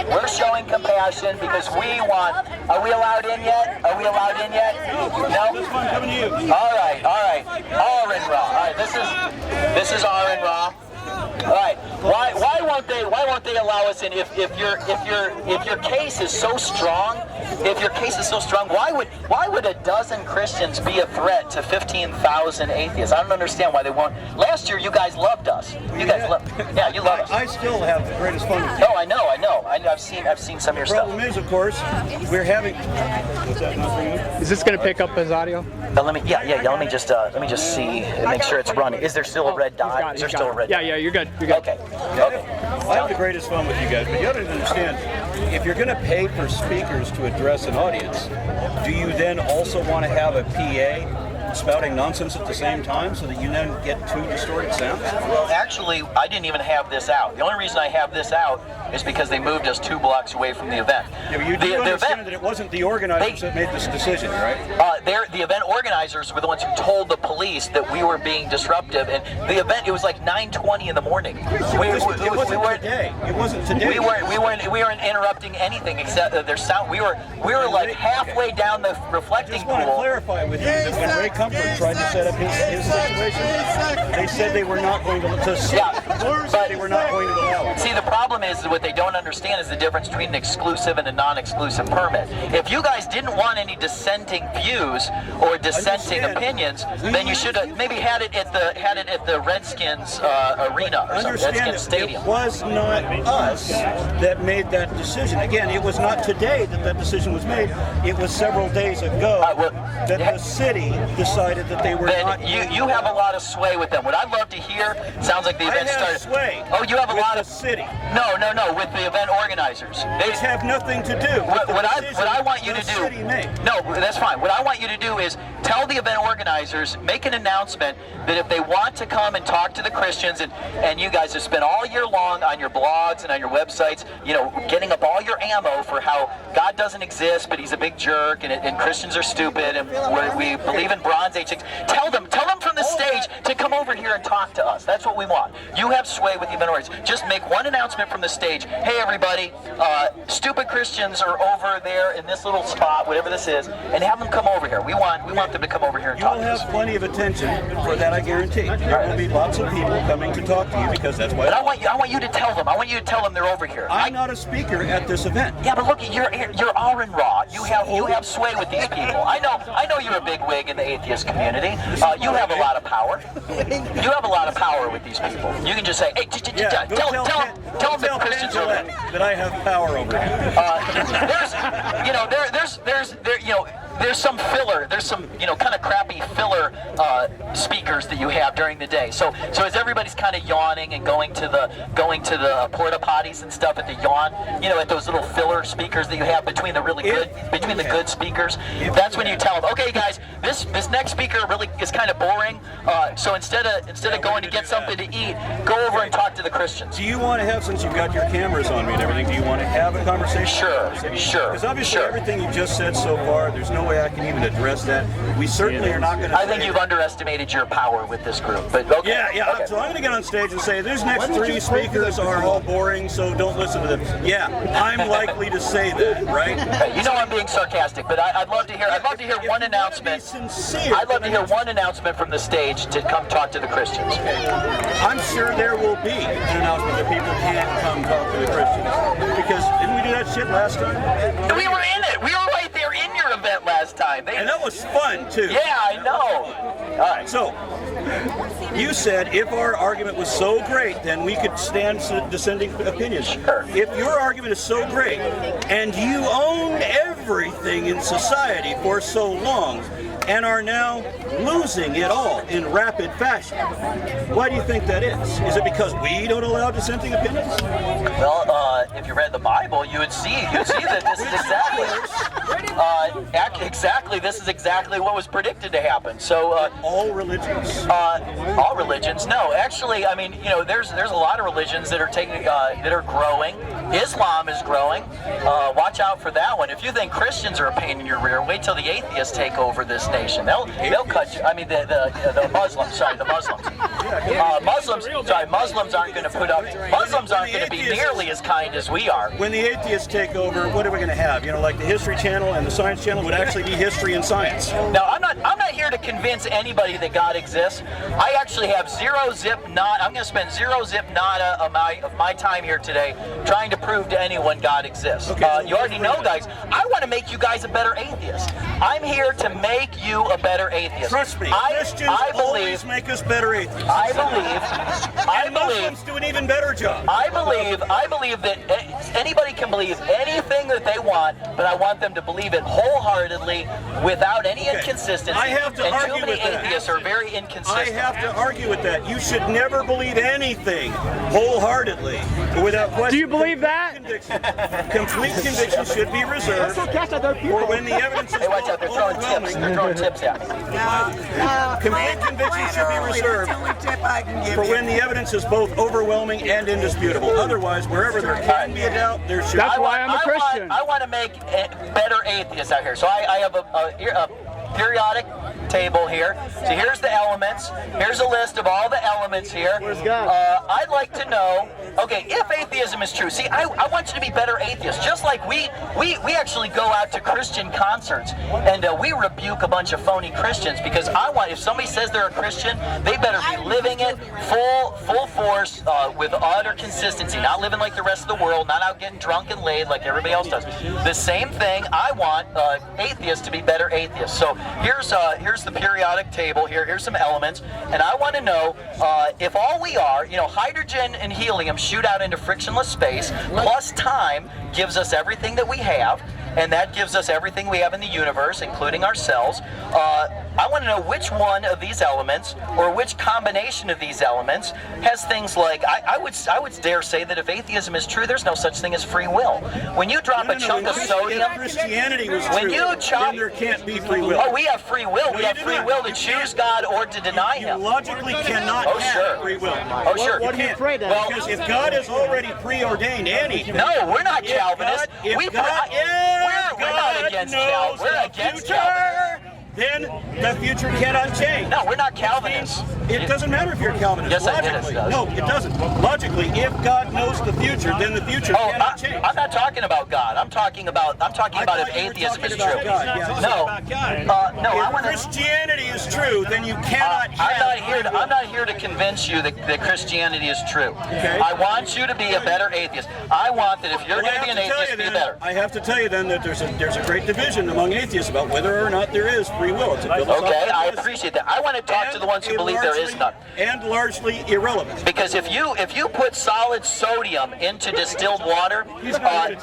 We're showing compassion because we want. Are we allowed in yet? Are we allowed in yet? No. This one coming to you. All right. Aron Ra. All right. This is Aron Ra. All right. Why won't they allow us in? If your case is so strong, why would a dozen Christians be a threat to 15,000 atheists? I don't understand why they won't. Last year you guys loved us. You guys you love us. I still have the greatest fun with you. Oh, I know. I've seen some of your stuff. The problem is, of course, we're having. What's that not for you? Is this going to pick up his audio? Let me just see and make sure it's running. Is there still a red dot? Is there still a red dot? Yeah, you're good. Okay. I have the greatest fun with you guys, but you have to understand, if you're going to pay for speakers to address an audience, do you then also want to have a PA spouting nonsense at the same time so that you then get two distorted sounds? Well, actually, I didn't even have this out. The only reason I have this out is because they moved us 2 blocks away from the event. Yeah, but you do understand that it wasn't the organizers that made this decision, right? The event organizers were the ones who told the police that we were being disruptive, and the event, it was like 9:20 in the morning. It wasn't today. It wasn't today. We weren't interrupting anything except their sound. We were like halfway down the reflecting pool. I just want to clarify with you that when Ray Comfort tried to set up his situation, they said they were not going to sit. But they were not going to allow it. See, the problem is what they don't understand is the difference between an exclusive and a non-exclusive permit. If you guys didn't want any dissenting views or dissenting opinions, then you should have maybe had it at the Redskins arena or something, Redskins Stadium. It was not us that made that decision. Again, it was not today that decision was made. It was several days ago that the city decided that they were not. You have a lot of sway with them. What I'd love to hear sounds like the event started. Sway. Oh, you have a lot of city. No, with the event organizers. They have nothing to do. What I want you to do. No, that's fine. What I want you to do is tell the event organizers, make an announcement that if they want to come and talk to the Christians, and you guys have spent all year long on your blogs and on your websites, getting up all your ammo for how God doesn't exist, but he's a big jerk, and Christians are stupid, and we believe in Bronze Age things. Tell them from the stage to come over here and talk to us. That's what we want. You have sway with the event organizers. Just make one announcement from the stage. Hey, everybody, stupid Christians are over there in this little spot, whatever this is, and have them come over here. We want them to come over here and talk to us. You'll have plenty of attention for that, I guarantee. There will be lots of people coming to talk to you because that's why. But I want you to tell them. I want you to tell them they're over here. I'm not a speaker at this event. Yeah, but look, you're Aron Ra. You have sway with these people. I know you're a big wig in the atheist community. You have a lot of power. You have a lot of power with these people. You can just say, hey, tell them that Christians are there. That I have power over him. There's some filler. There's some kind of crappy filler speakers that you have during the day. So as everybody's kind of yawning and going to the porta potties and stuff at the yawn, at those little filler speakers that you have between the good speakers, that's when you tell them, okay, guys, this next speaker really is kind of boring. So instead of going to get something to eat, go over and talk to the Christians. Do you want to have, since you've got your cameras on me and everything, do you want to have a conversation? Sure. Because obviously everything you just said so far, there's no way I can even address that. We certainly are not going to. I think you've underestimated your power with this group. But okay. Yeah. Okay. So I'm going to get on stage and say, these next 3 speakers are all boring, so don't listen to them. Yeah, I'm likely to say that, right? I'm being sarcastic, but I'd love to hear one announcement. I'd love to hear one announcement from the stage to come talk to the Christians. I'm sure there will be an announcement that people can't come talk to the Christians. Because didn't we do that shit last time? We were in it. We were right there in your event last time. And that was fun, too. Yeah, I know. All right, so you said if our argument was so great, then we could stand dissenting opinions. Sure. If your argument is so great, and you own everything in society for so long, and are now losing it all in rapid fashion. Why do you think that is? Is it because we don't allow dissenting opinions? Well, if you read the Bible, you would see that this is exactly what was predicted to happen. So all religions? All religions? No, actually, I mean, there's a lot of religions that are growing. Islam is growing. Watch out for that one. If you think Christians are a pain in your rear, wait till the atheists take over this nation. They'll cut you. I mean the Muslims. Sorry, the Muslims. Muslims aren't going to put up. Muslims aren't going to be nearly as kind as we are. When the atheists take over, what are we going to have? Like the History Channel and the Science Channel would actually be history and science. No, I'm not here to convince anybody that God exists. I actually have I'm going to spend zero zip nada of my time here today trying to prove to anyone God exists. Okay, you already know, guys. I want to make you guys a better atheist. I'm here to make you a better atheist. Trust me, Christians always make us better atheists. I believe Muslims do an even better job. I believe that anybody can believe anything that they want, but I want them to believe it wholeheartedly without any inconsistency. I have to argue too many with that. atheists are very inconsistent. I have to argue with that. You should never believe anything wholeheartedly without question. Do you believe that? Complete conviction should be reserved for when the evidence is Hey, watch out, they're throwing tips. overwhelming. They're throwing tips at me. Complete conviction should be reserved for when the evidence is both overwhelming and indisputable. Otherwise, wherever there can be a doubt, there should That's be. why I'm a Christian. I want to make better atheists out here. So I have a periodic table here. So here's the elements. Here's a list of all the elements here. Where's God? I'd like to know, okay, if atheism is true. See, I want you to be better atheists. Just like we actually go out to Christian concerts and we rebuke a bunch of phony Christians because if somebody says they're a Christian, they better be living it full force with utter consistency, not living like the rest of the world, not out getting drunk and laid like everybody else does. The same thing, I want atheists to be better atheists. So here's the periodic table here. Here's some elements, and I want to know if all we are, hydrogen and helium shoot out into frictionless space, plus time gives us everything that we have, and that gives us everything we have in the universe, including ourselves. I want to know which one of these elements, or which combination of these elements, has things like, I would dare say that if atheism is true, there's no such thing as free will. When you drop a chunk of sodium, If Christianity was true, then there can't be free will. Oh, we have free will. We have free will to choose God or to deny You Him. logically cannot have free will. Oh, sure. You can't. Well, Because if God has already preordained anything. No, we're not Calvinists. If We're God not against Calvin. knows We're the against future, Calvin. then the future cannot change. No, we're not Calvinists. It doesn't matter if you're a Calvinist. Yes, it Logically, does. no, it doesn't. Logically, if God knows the future, then the future cannot change. I'm not talking about God. I'm talking about if atheism is true. No, I want to. Christianity is true, then you cannot. I'm not here to convince you that Christianity is true. Okay. I want you to be a better atheist. I want that if you're going to be an atheist, be better. I have to tell you then that there's a great division among atheists about whether or not there is free will. It's a philosophical Okay, I question. appreciate that. I want to talk to the ones who believe there is none. And largely irrelevant. Because if you put solid sodium into distilled water, I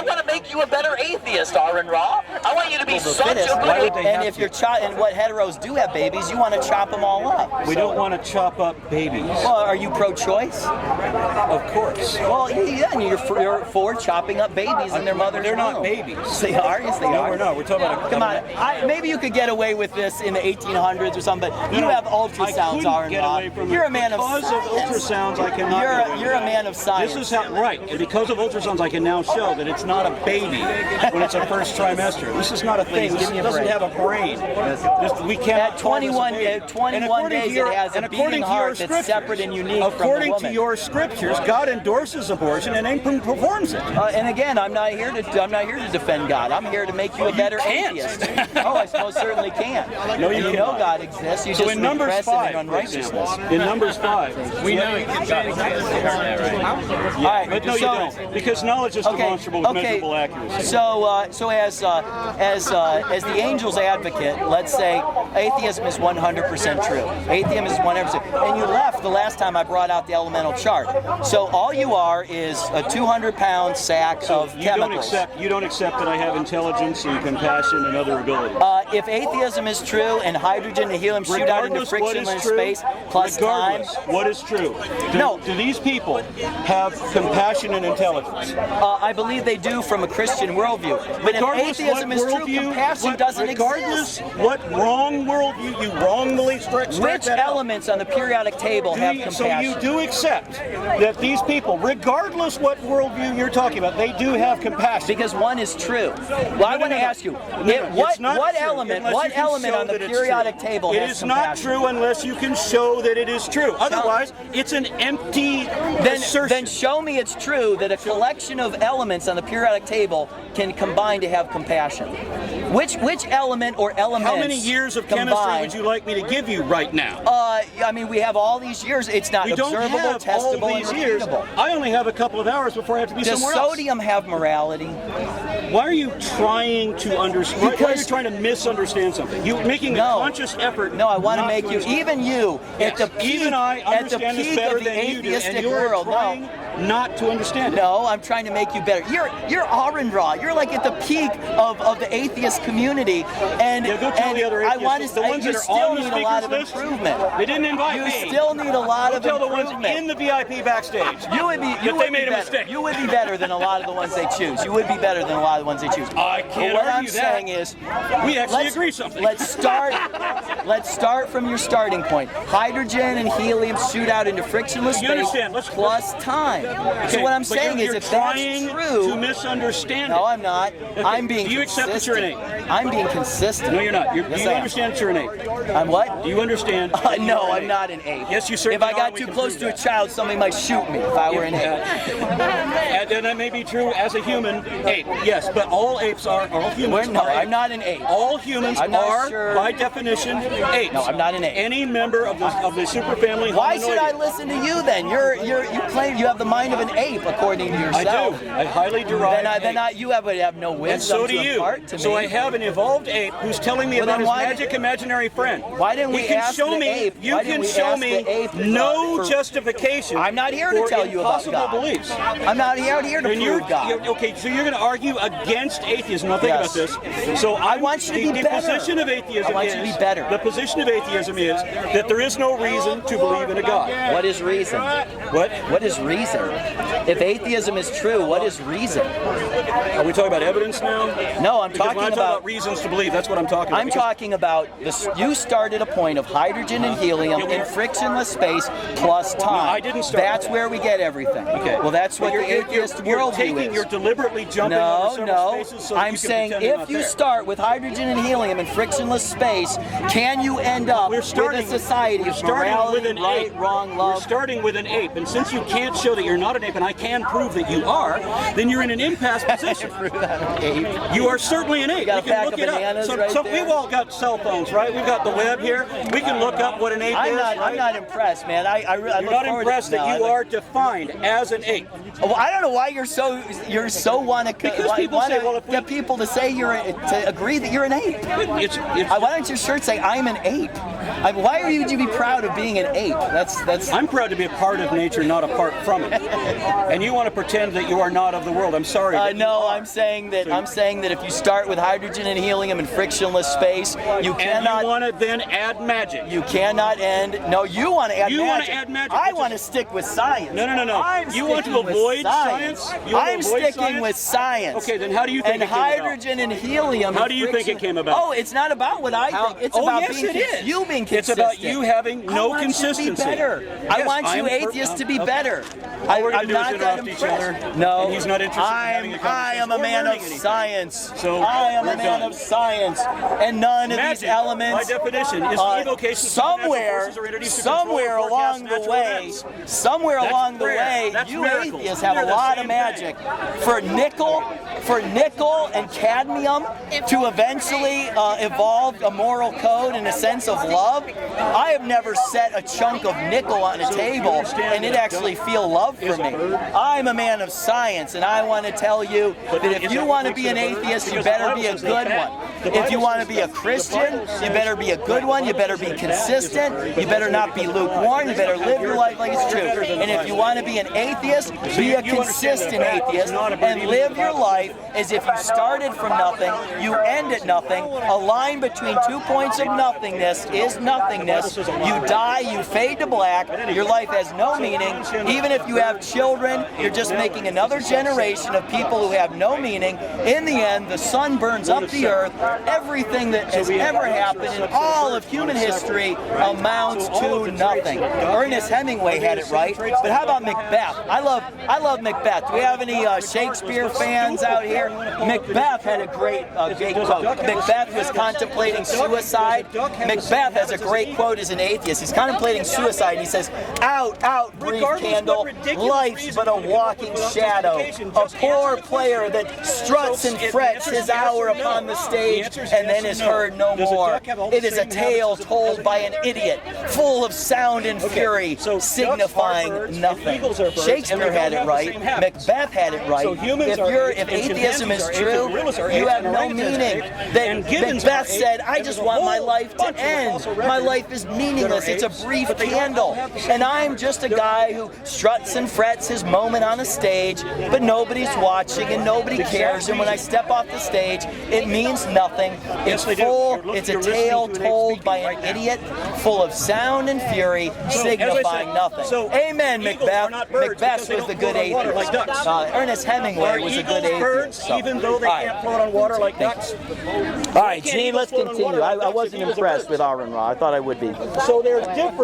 want to make you a better atheist, Aron Ra. I want you to be such a good atheist. And if you're and what heteros do have babies, you want to chop them all up. We don't want to chop up babies. Well, are you pro-choice? Of course. Well, yeah, and you're for chopping up babies in their mother's They're not womb. babies. They are. Yes, they No, are. we're not. We're talking about. Come on. Maybe you could get away with this in the 1800s or something, but you have ultrasounds, Aron Ra. You're a man of science. Because of ultrasounds, I cannot. You're a man of science. This is how right. And because of ultrasounds, I can now show that it's not a baby when it's a first trimester. This is not a thing. This doesn't have a brain. We cannot. At 21 days, it has a beating heart that's separate and unique from the According woman. to your scriptures, God endorses abortion and then performs it. And again, I'm not here to defend God. I'm here to make you a better atheist. Oh, I most certainly can. No, you know God exists. You just in Numbers repress it 5, in unrighteousness. in Numbers 5, We know you can change All right, but no, you don't, because knowledge is demonstrable with measurable accuracy. So as the angel's advocate, let's say atheism is 100% true. Atheism is 100%. And you left the last time I brought out the elemental chart. So all you are is a 200-pound sack of chemicals. You don't accept that I have intelligence and compassion and other abilities. If atheism is true and hydrogen and helium shoot out into frictionless space plus time. What is true? No. Do these people have compassion and intelligence? I believe they do from a Christian worldview. But if Regardless atheism what is true, worldview, compassion doesn't regardless exist. what wrong worldview you wrongly extract Which that out. elements on the periodic table have So compassion? you do accept that these people, regardless what worldview you're talking about, they do have compassion. Because one is true. Well, I want to ask you, it's not what true element unless you can element show on the that it's periodic true. table It has is not compassion? true unless you can show that it is true. Otherwise, it's an empty assertion. Then show me it's true that a collection of elements on the periodic table can combine to have compassion. Which element or elements? How many years of chemistry would you like me to give you right now? I mean, we have all these years. It's not We don't observable, have testable, all these and years. repeatable. I only have a couple of hours before I have to be Does somewhere else. sodium have morality? Why are you trying to understand? Why are you Because- trying to misunderstand something? You're making a conscious effort. No, I want to not make you, understand. even you, at the peak, Even I at the understand this peak better of the than you do, atheistic and you're world. trying not to understand it. No, I'm trying to make you better. You're Aron. You're like at the peak of the atheist community, and Yeah, go tell the other I atheists, want to. the ones You that are still on the need a lot of speakers list, improvement. They didn't invite You me. still need a lot Go of tell the ones improvement. in the VIP backstage. You would be. You that would they made be a better. mistake. You would be better than a lot of the ones they choose. You would be better than a lot of the ones they choose. I can't But what I'm argue that. saying is, We actually let's- agree something. Let's start from your starting point. Hydrogen and helium shoot out into frictionless You space understand. plus time. So Okay, what I'm but saying you're is, if trying that's true, to misunderstand no, it. I'm not. I'm being Do you accept that you're an consistent. ape? I'm being consistent. No, you're not. Do Yes, you I am. understand that you're an ape? I'm what? Do you understand? that No, you're an I'm ape? not an ape. Yes, you certainly If I are, got and we too can close prove to a that. child, somebody might shoot me if I were an ape. And that may be true as a human ape. Yes, but all apes are all humans. No, are I'm apes. not an ape. All humans I'm not are, sure. by definition, apes. No, I'm not an ape. Any member of the superfamily. Why should I Hominoidea. listen to you then? You claim you have the mind of an ape, according to I yourself. do. I highly derive. You would have no and wisdom so do to you. impart to So me. I have an evolved ape who's telling me Well, about then his why magic imaginary friend. Why didn't we He can ask show the me. ape? You Why can didn't we show ask me the ape no for- justification. I'm not here to for tell you about impossible God. beliefs. I'm not here to And prove God. okay, so you're going to argue against atheism. Now think Yes. about this. So I want you to be the better. position of atheism I want you to be better. The position of atheism is that there is no reason to believe in a God. What is reason? What? What is reason? If atheism is true, what is reason? Are we talking about evidence now? No, I'm Because talking when I talk about. about reasons to believe, that's what I'm talking about. I'm talking about this. You started a point of hydrogen and helium in frictionless space plus time. I didn't start That's that. where we get everything. Okay. Well, that's what But the atheist you're worldview You're is. deliberately jumping over several spaces so that I'm you can saying pretend you're if not you there. start with hydrogen and helium in frictionless space, can you end up with a society of morality, with an right, ape. wrong, We're love? starting with an ape, and since you can't show that you're not an ape, and I can prove that you are, then you're in an impasse position. You are certainly an ape. got We a can pack look of it up. bananas So, right so there. we've all got cell phones, right? We've got the web here. We can look up what an ape is. I'm right? not impressed, man. I You're look not forward impressed to that you are defined as an ape. Well, I don't know why you're so want to Because people say, well, if we- get people to say to agree that you're an ape. It's Why don't your shirt say I'm an ape? Why would you be proud of being an ape? That's. I'm proud to be a part of nature, not apart from it. And you want to pretend that you are not of the world. I'm sorry. that you No, are. I'm saying that if you start with hydrogen and helium in frictionless space, you And cannot. you want to then add magic. You cannot end. No, you want to add You magic. want to add magic, I which want to is- stick with science. No. I'm You want to sticking with avoid science? You want to I'm avoid sticking science? with science. Okay, then how do you think and it came about? hydrogen and helium. How and do you think it friction- came about? Oh, it's not about what I think. It's about yes, being it is. you being It's consistent. about you having no I want consistency. You to be better. I Yes, want you I'm atheists to be okay. better. All we're going I'm to do not is that interrupt each impressed. other. No, And he's not interested in having a I conversation. am a We're man learning of anything. science. So, I am we're a man done. of science, and none of Magic, these elements. by definition, is the evocation of supernatural forces or entities to control or somewhere forecast along the natural way, events. somewhere That's along the prayer. way, That's you miracles. atheists have They're a the lot same of magic for nickel and cadmium to eventually evolve a moral code and a sense of love. I have never set a chunk of nickel on a table and it actually feel love for me. I'm a man of science, and I want to tell you that if you want to be an atheist, you better be a good one. If you want to be a Christian, you better be a good one. You better be consistent. You better not be lukewarm. You better live your life like it's true. And if you want to be an atheist, be a consistent atheist and live your life as if you started from nothing, you end at nothing. A line between 2 points of nothingness is nothingness. You die, you fade to black, your life has no meaning. Even if you have children, you're just making another generation of people who have no meaning. In the end, the sun burns up the earth. Everything that has ever happened in all of human history amounts to nothing. Ernest Hemingway had it right, but how about Macbeth? I love Macbeth. Do we have any Shakespeare fans out here? Macbeth had a great quote. Macbeth was contemplating suicide. Macbeth has a great quote as an atheist. He's contemplating suicide, and he says, "Out, out, brief candle, life's but a walking shadow, a poor player that struts and frets his hour upon the stage and then is heard no more. It is a tale told by an idiot, full of sound and fury, signifying nothing." Shakespeare had it right. Macbeth had it right. If atheism is true, you have no meaning. Then Macbeth said, "I just want my life to end. My life is meaningless. It's a brief candle. And I'm just a guy who struts and frets his moment on a stage, but nobody's watching and nobody cares. And when I step off the stage, it means nothing. It's a tale told by an idiot, full of sound and fury, signifying nothing." Amen, Macbeth. Macbeth was the good atheist. Ernest Hemingway was a good atheist. Even though they can't float on water like ducks? All right, Gene, let's continue. I wasn't impressed with Aron Ra. I thought I would be. So there's different